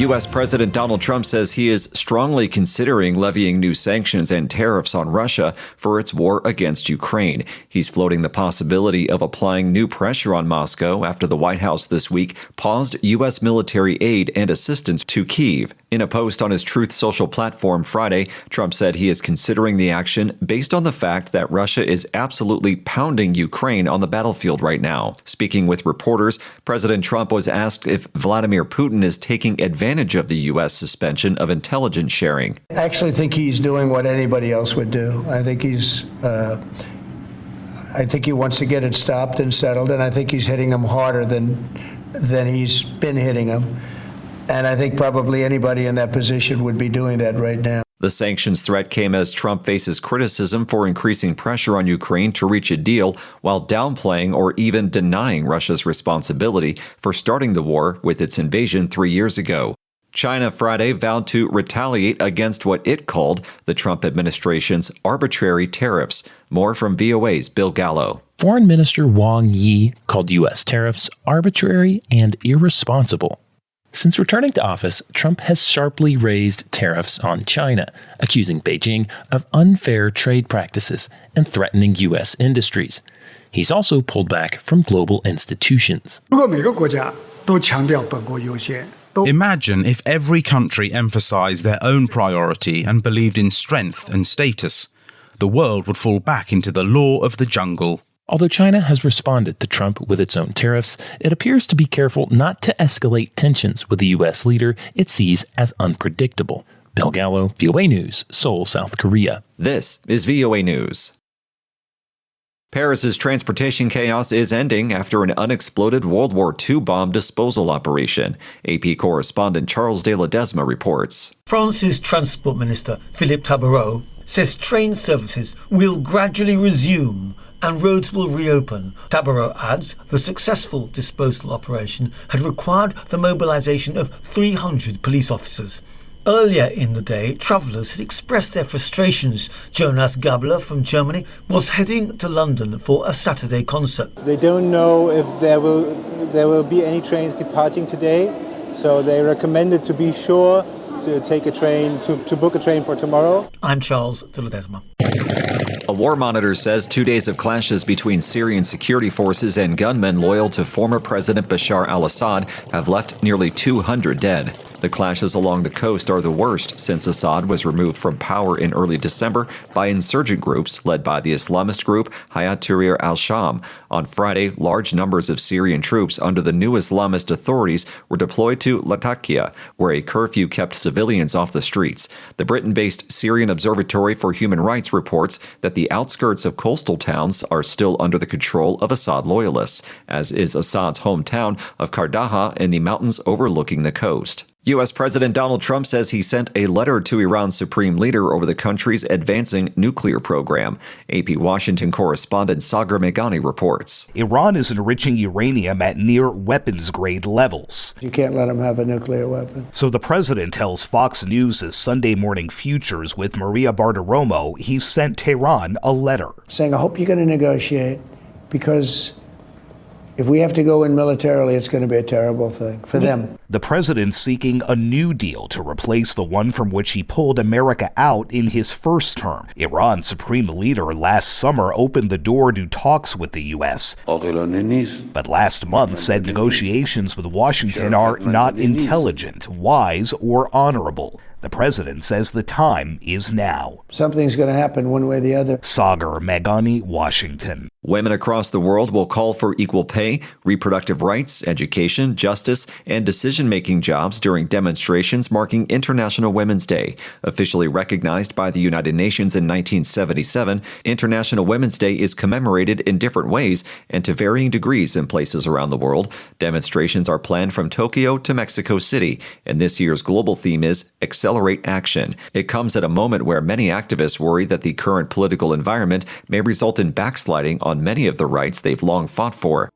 U.S. President Donald Trump says he is strongly considering levying new sanctions and tariffs on Russia for its war against Ukraine. He's floating the possibility of applying new pressure on Moscow after the White House this week paused U.S. military aid and assistance to Kyiv. In a post on his Truth Social platform Friday, Trump said he is considering the action based on the fact that Russia is absolutely pounding Ukraine on the battlefield right now. Speaking with reporters, President Trump was asked if Vladimir Putin is taking advantage of the U.S. suspension of intelligence sharing. I actually think he's doing what anybody else would do. I think he wants to get it stopped and settled, and I think he's hitting them harder than he's been hitting them. And I think probably anybody in that position would be doing that right now. The sanctions threat came as Trump faces criticism for increasing pressure on Ukraine to reach a deal while downplaying or even denying Russia's responsibility for starting the war with its invasion 3 years ago. China Friday vowed to retaliate against what it called the Trump administration's arbitrary tariffs. More from VOA's Bill Gallo. Foreign Minister Wang Yi called U.S. tariffs arbitrary and irresponsible. Since returning to office, Trump has sharply raised tariffs on China, accusing Beijing of unfair trade practices and threatening U.S. industries. He's also pulled back from global institutions. Imagine if every country emphasized their own priority and believed in strength and status. The world would fall back into the law of the jungle. Although China has responded to Trump with its own tariffs, it appears to be careful not to escalate tensions with the U.S. leader it sees as unpredictable. Bill Gallo, VOA News, Seoul, South Korea. This is VOA News. Paris's transportation chaos is ending after an unexploded World War II bomb disposal operation. AP correspondent Charles de Ledesma reports. France's Transport Minister, Philippe Tabarot, says train services will gradually resume and roads will reopen. Tabarot adds the successful disposal operation had required the mobilization of 300 police officers. Earlier in the day, travellers had expressed their frustrations. Jonas Gabler from Germany was heading to London for a Saturday concert. They don't know if there will be any trains departing today, so they recommended to be sure to take a train, to book a train for tomorrow. I'm Charles de Ledesma. A war monitor says 2 days of clashes between Syrian security forces and gunmen loyal to former President Bashar al-Assad have left nearly 200 dead. The clashes along the coast are the worst since Assad was removed from power in early December by insurgent groups led by the Islamist group Hayat Tahrir al-Sham. On Friday, large numbers of Syrian troops under the new Islamist authorities were deployed to Latakia, where a curfew kept civilians off the streets. The Britain-based Syrian Observatory for Human Rights reports that the outskirts of coastal towns are still under the control of Assad loyalists, as is Assad's hometown of Kardaha in the mountains overlooking the coast. U.S. President Donald Trump says he sent a letter to Iran's supreme leader over the country's advancing nuclear program. AP Washington correspondent Sagar Meghani reports. Iran is enriching uranium at near weapons-grade levels. You can't let them have a nuclear weapon. So the president tells Fox News' Sunday Morning Futures with Maria Bartiromo he sent Tehran a letter. Saying, I hope you're going to negotiate, because if we have to go in militarily, it's going to be a terrible thing for them. The president seeking a new deal to replace the one from which he pulled America out in his first term. Iran's supreme leader last summer opened the door to talks with the U.S., but last month said negotiations with Washington are not intelligent, wise, or honorable. The president says the time is now. Something's going to happen one way or the other. Sagar Meghani, Washington. Women across the world will call for equal pay, reproductive rights, education, justice, and decision-making jobs during demonstrations marking International Women's Day. Officially recognized by the United Nations in 1977, International Women's Day is commemorated in different ways and to varying degrees in places around the world. Demonstrations are planned from Tokyo to Mexico City, and this year's global theme is Accelerate Action. It comes at a moment where many activists worry that the current political environment may result in backsliding on many of the rights they've long fought for.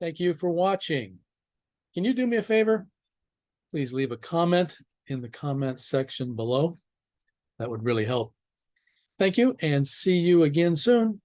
Thank you for watching. Can you do me a favor? Please leave a comment in the comment section below. That would really help. Thank you, and see you again soon.